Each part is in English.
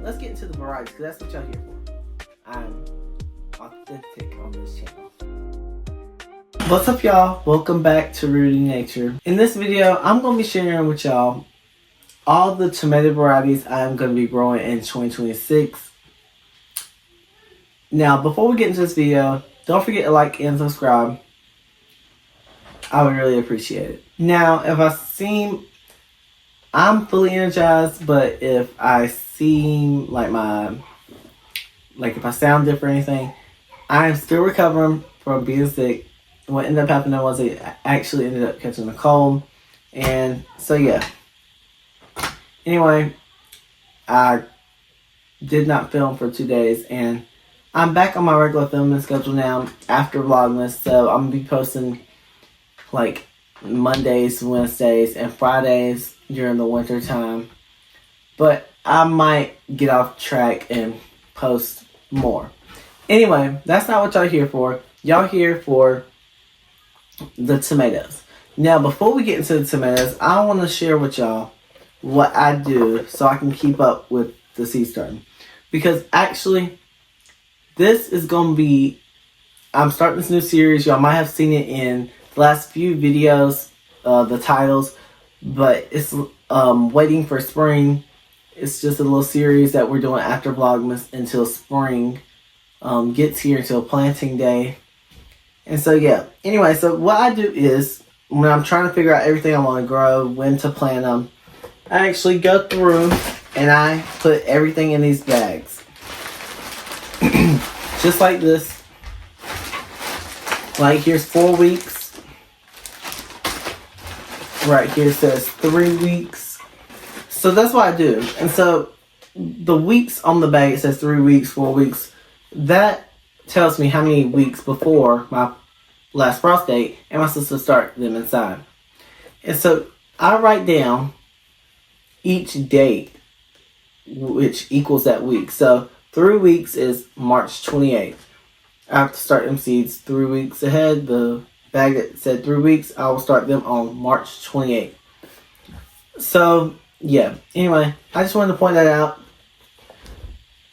let's get into the varieties, because that's what y'all here for. I'm authentic on this channel. What's up, y'all? Welcome back to Rooted Nature. In this video, I'm going to be sharing with y'all all the tomato varieties I'm going to be growing in 2026. Now, before we get into this video, don't forget to like and subscribe. I would really appreciate it. Now, if I seem, I'm fully energized, but if I seem like if I sound different or anything, I'm still recovering from being sick. What ended up happening was I actually ended up catching a cold. And so, yeah. Anyway, I did not film for 2 days, and I'm back on my regular filming schedule now after Vlogmas. So I'm going to be posting like Mondays, Wednesdays, and Fridays during the winter time. But I might get off track and post more. Anyway, that's not what y'all here for. Y'all here for the tomatoes. Now, before we get into the tomatoes, I want to share with y'all what I do so I can keep up with the seed starting. Because actually, this is going to be, I'm starting this new series. Y'all might have seen it in the last few videos, the titles, but it's Waiting for Spring. It's just a little series that we're doing after Vlogmas until spring gets here, until planting day. And so, yeah. Anyway, so what I do is, when I'm trying to figure out everything I want to grow, when to plant them, I actually go through and I put everything in these bags. Just like this. Like, here's 4 weeks. Right here says 3 weeks. So that's what I do. And so the weeks on the bag, it says 3 weeks, 4 weeks. That tells me how many weeks before my last frost date am I supposed to start them inside. And so I write down each date, which equals that week. So 3 weeks is March 28th. I have to start them seeds 3 weeks ahead. The bag that said 3 weeks, I will start them on March 28th. So, yeah. Anyway, I just wanted to point that out.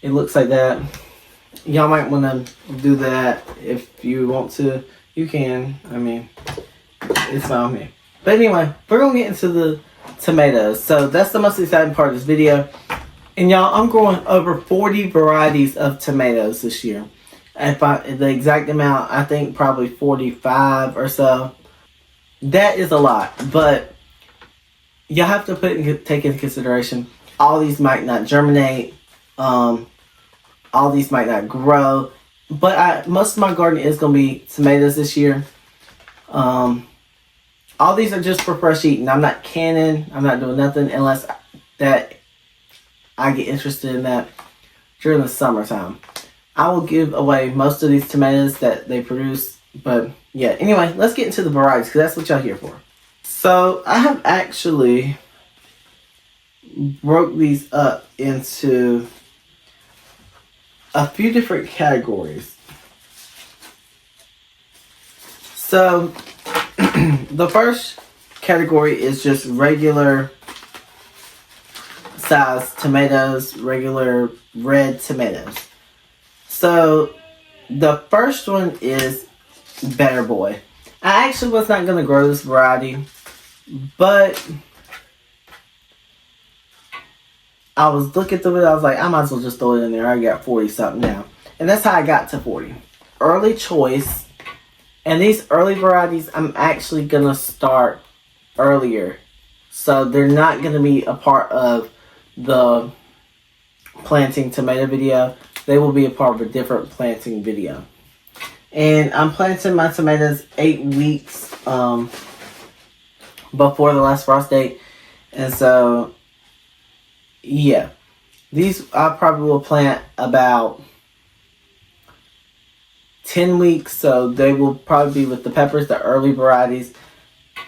It looks like that. Y'all might want to do that if you want to. You can. I mean, it's fine with me. But anyway, we're going to get into the tomatoes. So, that's the most exciting part of this video. And y'all, I'm growing over 40 varieties of tomatoes this year. The exact amount, I think probably 45 or so. That is a lot, but y'all have to take into consideration all these might not germinate, all these might not grow, but most of my garden is going to be tomatoes this year. All these are just for fresh eating. I'm not canning, I'm not doing nothing unless that I get interested in that during the summertime. I will give away most of these tomatoes that they produce. But yeah, anyway, let's get into the varieties because that's what y'all here for. So I have actually broke these up into a few different categories. So the first category is just regular size tomatoes, regular red tomatoes. So, the first one is Better Boy. I actually was not going to grow this variety, but I was looking through it, I was like, I might as well just throw it in there. I got 40 something now. And that's how I got to 40. Early choice. And these early varieties, I'm actually going to start earlier. So, they're not going to be a part of the planting tomato video. They will be a part of a different planting video. And I'm planting my tomatoes 8 weeks before the last frost date. And so, yeah. These I probably will plant about 10 weeks. So they will probably be with the peppers, the early varieties.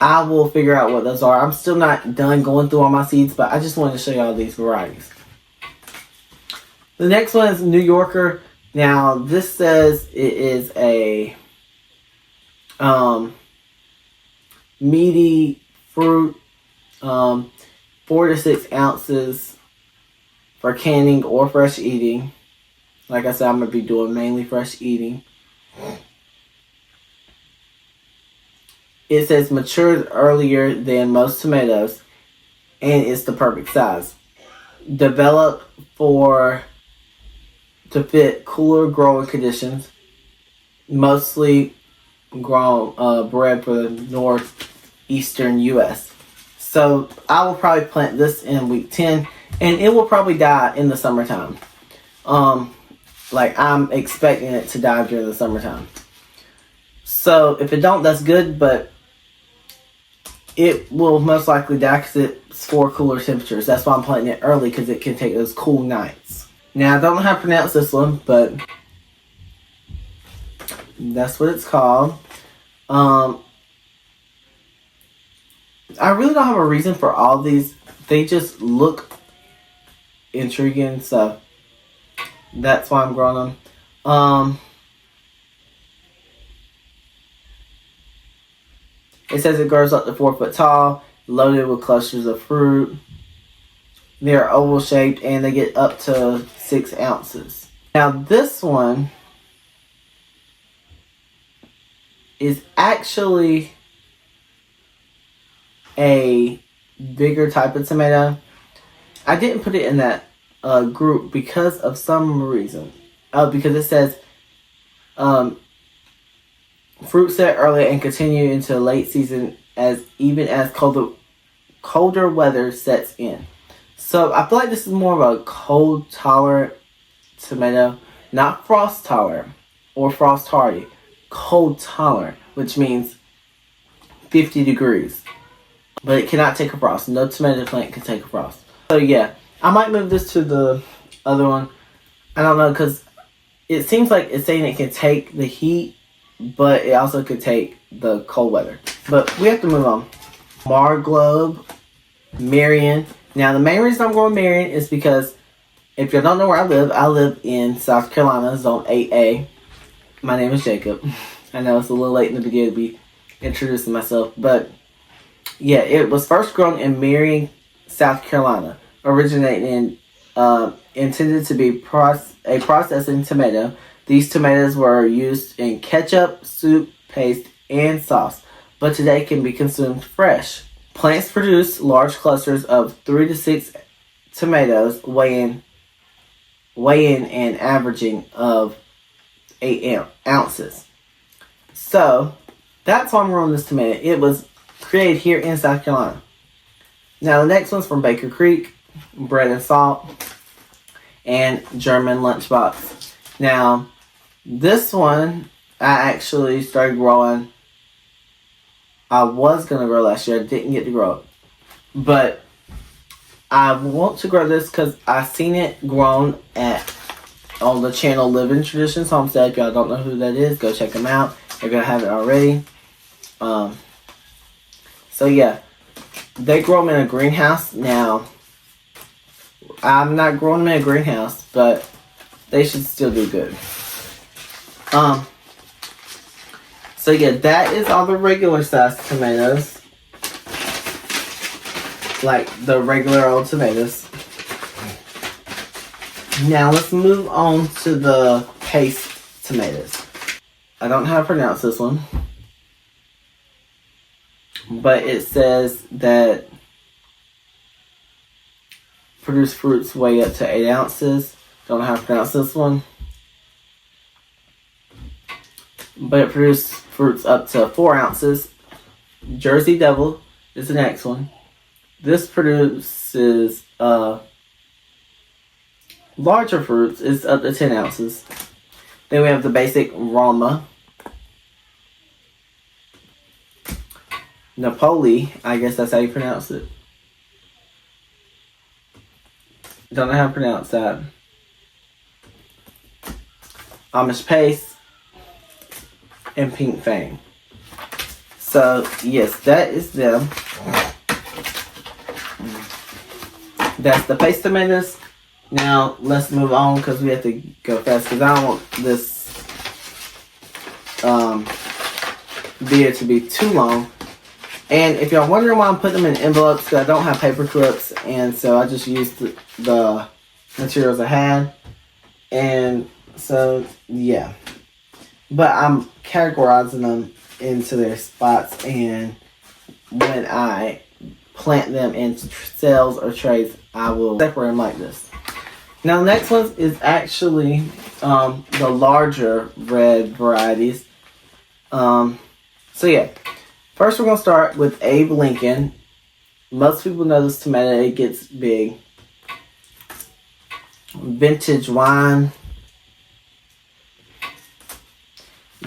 I will figure out what those are. I'm still not done going through all my seeds, but I just wanted to show you all these varieties. The next one is New Yorker. Now, this says it is a meaty fruit, 4 to 6 ounces for canning or fresh eating. Like I said, I'm going to be doing mainly fresh eating. It says matured earlier than most tomatoes and it's the perfect size. Developed to fit cooler growing conditions. Mostly bred for the northeastern U.S. So I will probably plant this in week 10 and it will probably die in the summertime. Like I'm expecting it to die during the summertime. So if it don't, that's good, but it will most likely die because it's for cooler temperatures. That's why I'm planting it early, because it can take those cool nights. Now I don't know how to pronounce this one, but that's what it's called. I really don't have a reason for all these. They just look intriguing, so that's why I'm growing them. It says it grows up to 4 foot tall, loaded with clusters of fruit. They're oval shaped and they get up to 6 ounces. Now this one is actually a bigger type of tomato. I didn't put it in that group because of some reason. Because it says fruit set early and continue into late season as colder weather sets in. So I feel like this is more of a cold tolerant tomato, not frost tolerant or frost hardy. Cold tolerant, which means 50 degrees. But it cannot take a frost. No tomato plant can take a frost. So yeah, I might move this to the other one. I don't know, because it seems like it's saying it can take the heat, but it also could take the cold weather. But we have to move on. Marglobe, Marion. Now the main reason I'm going Marion is because if you don't know where I live in South Carolina, Zone 8A. My name is Jacob. I know it's a little late in the beginning to be introducing myself, but yeah, it was first grown in Marion, South Carolina, originating intended to be a processing tomato. These tomatoes were used in ketchup, soup, paste, and sauce, but today can be consumed fresh. Plants produce large clusters of 3 to 6 tomatoes, weighing and averaging of 8 ounces. So that's why I'm growing this tomato. It was created here in South Carolina. Now the next one's from Baker Creek, Bread and Salt, and German Lunchbox. Now this one I actually started growing. I was going to grow last year. I didn't get to grow it. But I want to grow this because I've seen it grown on the channel Living Traditions Homestead. If y'all don't know who that is, go check them out if y'all haven't already. So yeah, they grow them in a greenhouse. Now, I'm not growing them in a greenhouse, but they should still do good. So yeah, that is all the regular sized tomatoes. Like the regular old tomatoes. Now let's move on to the paste tomatoes. I don't know how to pronounce this one. But it says that produce fruits weigh up to 8 ounces. Don't know how to pronounce this one. But it produces fruits up to 4 ounces. Jersey Devil is the next one. This produces larger fruits. It's up to 10 ounces. Then we have the basic Roma. Napoli, I guess that's how you pronounce it. Don't know how to pronounce that. Amish Paste. And Pink Fang. So, yes, that is them. That's the paste tomatoes. Now, let's move on because we have to go fast because I don't want this video to be too long. And if y'all wondering why I'm putting them in envelopes, because I don't have paper clips, and so I just used the materials I had. And so, yeah. But I'm categorizing them into their spots, and when I plant them in cells or trays, I will separate them like this. Now the next one is actually the larger red varieties. So yeah, first we're going to start with Abe Lincoln. Most people know this tomato, it gets big. Vintage Wine,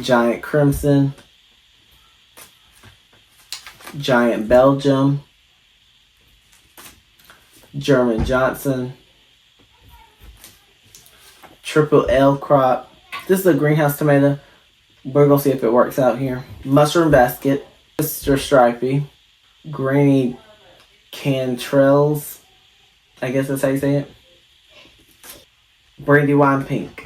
Giant Crimson, Giant Belgium, German Johnson, Triple L crop. This is a greenhouse tomato. We're going to see if it works out here. Mushroom Basket, Mr. Stripey, Granny Cantrells, I guess that's how you say it. Brandywine Pink.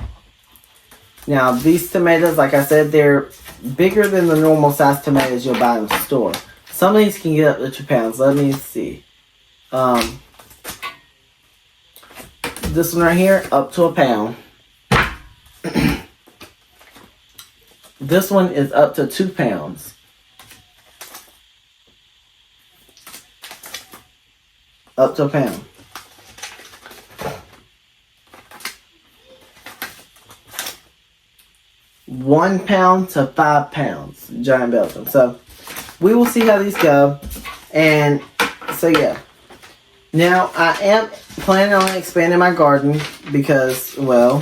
Now these tomatoes, like I said, they're bigger than the normal size tomatoes you'll buy in the store. Some of these can get up to 2 pounds. Let me see. This one right here, up to 1 pound. This one is up to 2 pounds. Up to 1 pound. £1 to 5 pounds, Giant Belgium. So we will see how these go. And so yeah. Now I am planning on expanding my garden because, well,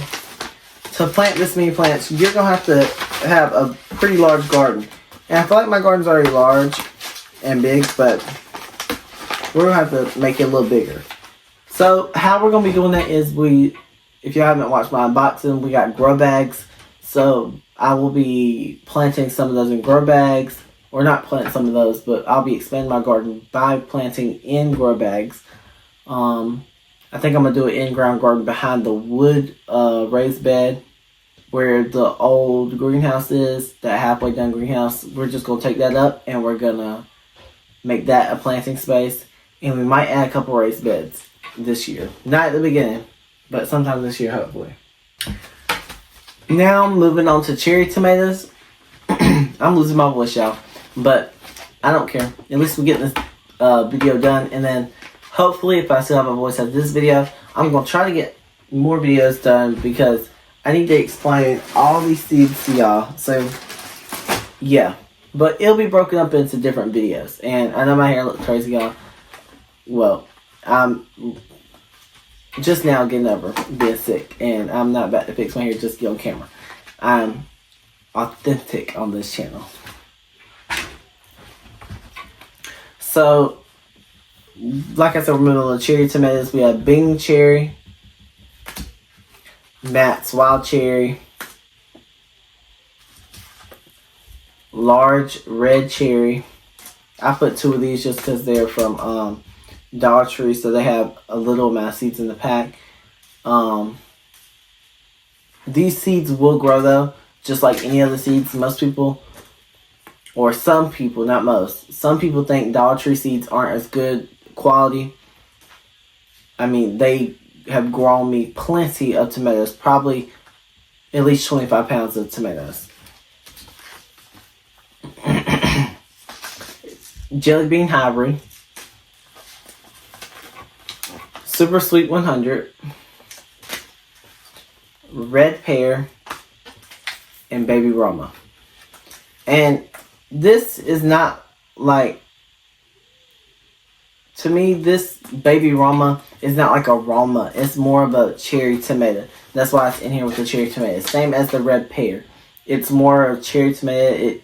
to plant this many plants, you're going to have a pretty large garden. And I feel like my garden's already large and big, but we're going to have to make it a little bigger. So how we're going to be doing that is if you haven't watched my unboxing, we got grow bags. So I will be planting some of those in grow bags. Or not plant some of those, but I'll be expanding my garden by planting in grow bags. I think I'm going to do an in-ground garden behind the wood raised bed where the old greenhouse is, that halfway done greenhouse. We're just going to take that up and we're going to make that a planting space. And we might add a couple raised beds this year. Not at the beginning, but sometime this year, hopefully. Now, moving on to cherry tomatoes. I'm losing my voice, y'all. But I don't care. At least we get this video done. And then, hopefully, if I still have a voice after this video, I'm going to try to get more videos done because I need to explain all these seeds to y'all. So, yeah. But it'll be broken up into different videos. And I know my hair looks crazy, y'all. Well, I'm just now getting over being sick. And I'm not about to fix my hair just to get on camera. I'm authentic on this channel. So, like I said, we're moving on to cherry tomatoes. We have Bing cherry, Matt's wild cherry, large red cherry. I put 2 of these just because they're from Dollar Tree, so they have a little amount of seeds in the pack. These seeds will grow though, just like any other seeds. Most people, or some people, not most, some people think Dollar Tree seeds aren't as good quality. I mean, they have grown me plenty of tomatoes, probably at least 25 pounds of tomatoes. Jelly Bean Hybrid, Super Sweet 100, Red Pear, and Baby Roma. And this is not like, to me, this Baby Roma is not like a Roma. It's more of a cherry tomato. That's why it's in here with the cherry tomato. Same as the Red Pear. It's more of cherry tomato. It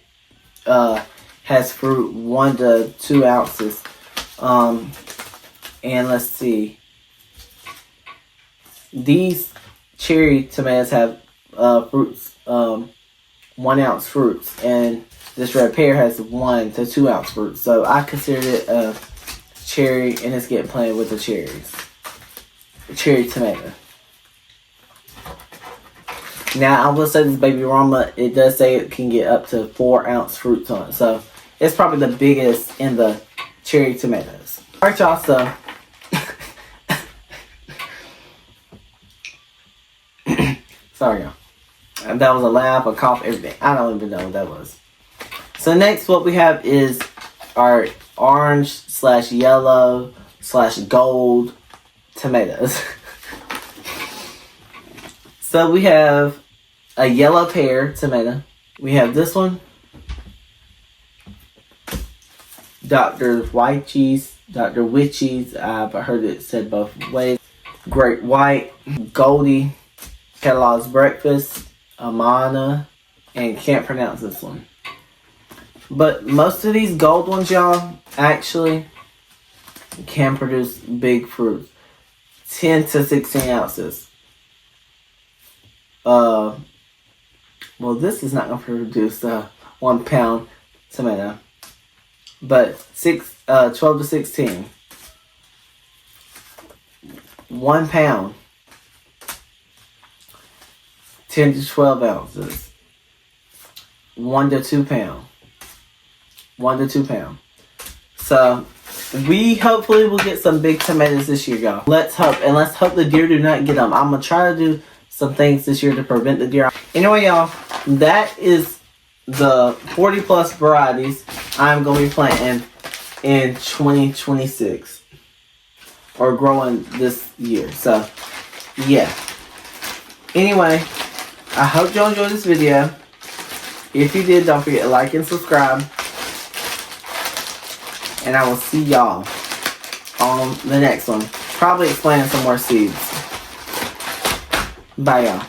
has fruit 1 to 2 ounces. And let's see. These cherry tomatoes have fruits, 1 ounce fruits. And this Red Pear has 1 to 2 ounce fruits. So I consider it a cherry, and it's getting planted with the cherries. Cherry tomato. Now, I will say this Baby Roma, it does say it can get up to 4 ounce fruits on it. So, it's probably the biggest in the cherry tomatoes. Alright, y'all, so Sorry, y'all. And that was a laugh, a cough, everything. I don't even know what that was. So next, what we have is our orange/yellow/gold tomatoes. So we have a yellow pear tomato. We have this one. Dr. White Cheese, Dr. Witchies, I've heard it said both ways. Great White, Goldie, Kellogg's Breakfast, Amana, and can't pronounce this one. But most of these gold ones, y'all, actually can produce big fruit. 10 to 16 ounces. Well, this is not going to produce 1 pound tomato. But 12 to 16. 1 pound. 10 to 12 ounces. 1 to 2 pound. 1 to 2 pound. So, we hopefully will get some big tomatoes this year, y'all. Let's hope. And let's hope the deer do not get them. I'm going to try to do some things this year to prevent the deer. Anyway, y'all, that is the 40 plus varieties I'm going to be planting in 2026. Or growing this year. So, yeah. Anyway, I hope y'all enjoyed this video. If you did, don't forget to like and subscribe. And I will see y'all on the next one. Probably explaining some more seeds. Bye, y'all.